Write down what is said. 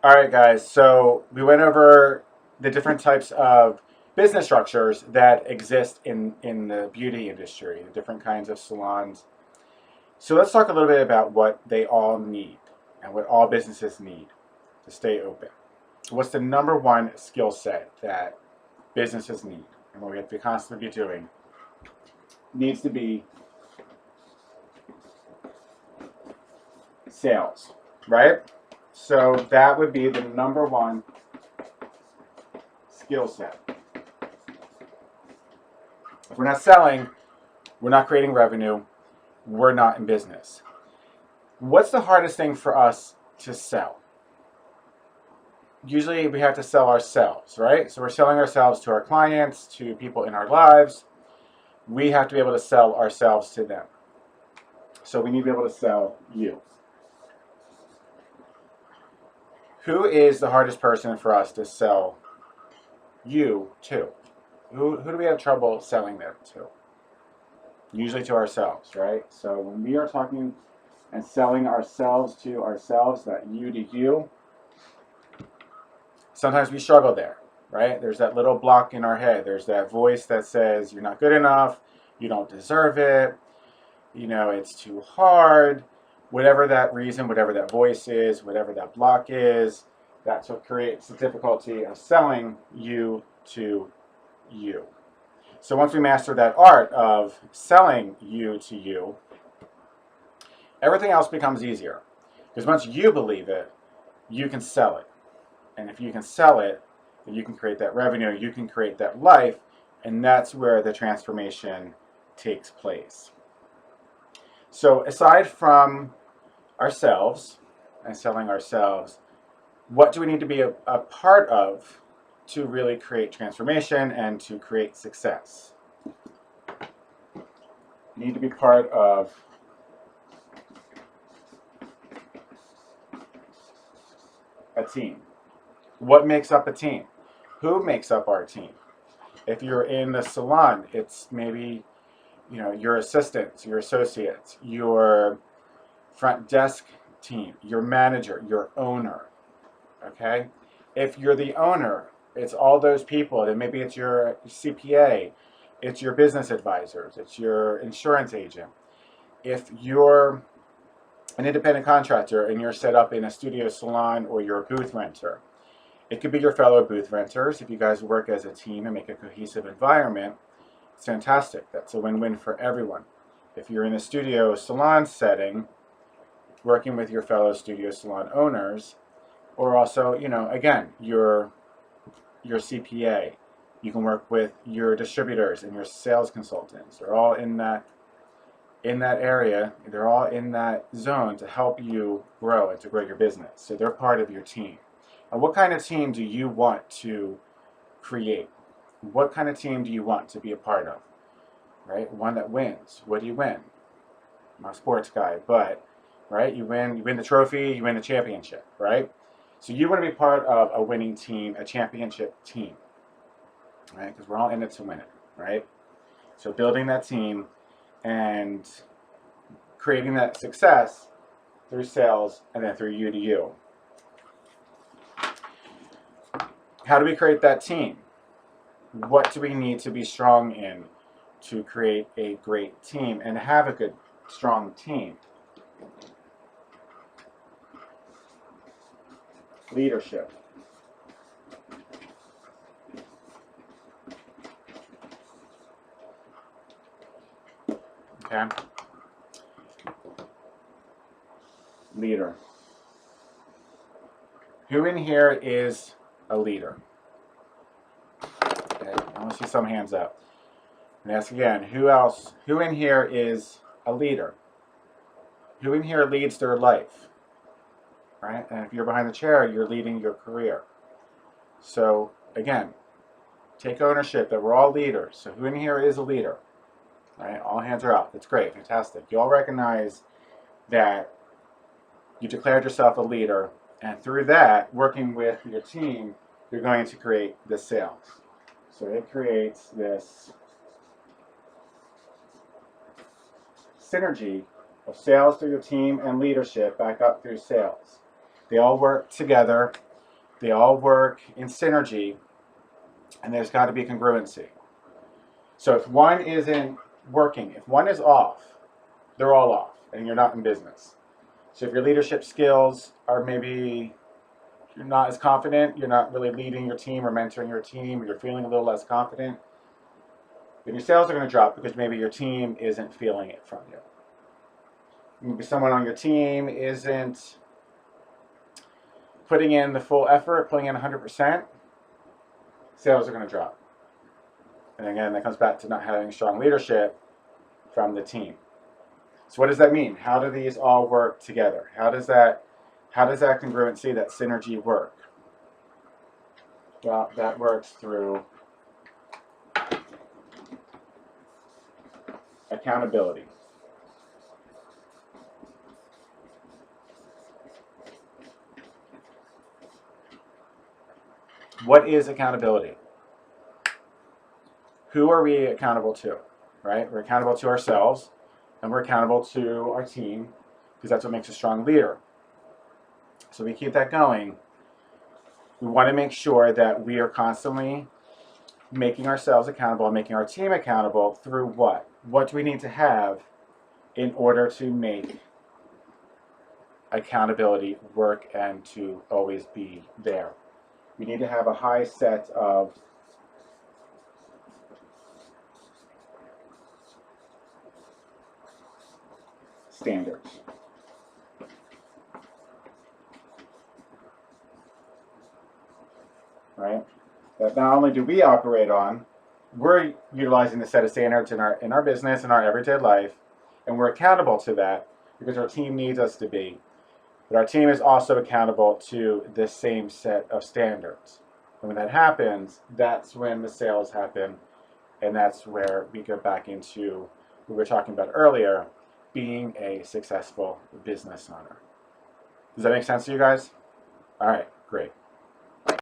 All right, guys. So we went over the different types of business structures that exist in the beauty industry, the different kinds of salons. So let's talk a little bit about what they all need and what all businesses need to stay open. What's the number one skill set that businesses need and what we have to constantly be doing needs to be sales, right? So that would be the number one skill set. If we're not selling, we're not creating revenue, we're not in business. What's the hardest thing for us to sell? Usually we have to sell ourselves, right? So we're selling ourselves to our clients, to people in our lives. We have to be able to sell ourselves to them. So we need to be able to sell you. Who is the hardest person for us to sell you to? Who do we have trouble selling them to? Usually to ourselves, right? So when we are talking and selling ourselves to ourselves, that you to you, sometimes we struggle there, right? There's that little block in our head. There's that voice that says, you're not good enough, you don't deserve it, it's too hard. Whatever that reason, whatever that voice is, whatever that block is, that's what creates the difficulty of selling you to you. So once we master that art of selling you to you, everything else becomes easier. Because once you believe it, you can sell it. And if you can sell it, then you can create that revenue, you can create that life, and that's where the transformation takes place. So aside from ourselves and selling ourselves, what do we need to be a part of to really create transformation and to create success? You need to be part of a team. What makes up a team? Who makes up our team? If you're in the salon, it's maybe your assistants, your associates, your front desk team, your manager, your owner. Okay? If you're the owner, it's all those people. Then maybe it's your CPA, it's your business advisors, it's your insurance agent. If you're an independent contractor and you're set up in a studio salon or you're a booth renter, it could be your fellow booth renters. If you guys work as a team and make a cohesive environment, it's fantastic. That's a win-win for everyone. If you're in a studio salon setting, working with your fellow studio salon owners, or also, again, your CPA, you can work with your distributors and your sales consultants. They're all in that area. They're all in that zone to help you grow and to grow your business. So they're part of your team. And what kind of team do you want to create? What kind of team do you want to be a part of? Right? One that wins. What do you win? I'm not a sports guy, but right, you win the trophy, you win the championship, right? So you want to be part of a winning team, a championship team, right? Because we're all in it to win it, right? So building that team and creating that success through sales and then through you to you. How do we create that team? What do we need to be strong in to create a great team and have a good, strong team? Leadership. Okay. Leader. Who in here is a leader? Okay, I want to see some hands up. And ask again, who in here is a leader? Who in here leads their life? Right? And if you're behind the chair, you're leading your career. So again, take ownership that we're all leaders. So who in here is a leader? Right? All hands are up. That's great. Fantastic. You all recognize that you declared yourself a leader, and through that, working with your team, you're going to create the sales. So it creates this synergy of sales through your team and leadership back up through sales. They all work together They all work in synergy, and there's got to be congruency. So if one isn't working, if one is off, they're all off, and you're not in business. So if your leadership skills are maybe you're not as confident, you're not really leading your team or mentoring your team, or you're feeling a little less confident, then your sales are going to drop because maybe your team isn't feeling it from you. Maybe someone on your team isn't putting in the full effort, putting in 100%, sales are going to drop. And again, that comes back to not having strong leadership from the team. So what does that mean? How do these all work together? How does that congruency, that synergy work? Well, that works through accountability. What is accountability? Who are we accountable to, right? We're accountable to ourselves, and we're accountable to our team, because that's what makes a strong leader. So we keep that going. We want to make sure that we are constantly making ourselves accountable and making our team accountable through what? What do we need to have in order to make accountability work and to always be there? We need to have a high set of standards. Right? That not only do we operate on, we're utilizing the set of standards in our business, in our everyday life, and we're accountable to that because our team needs us to be. But our team is also accountable to the same set of standards. And when that happens, that's when the sales happen, and that's where we go back into what we were talking about earlier, being a successful business owner. Does that make sense to you guys? All right, great.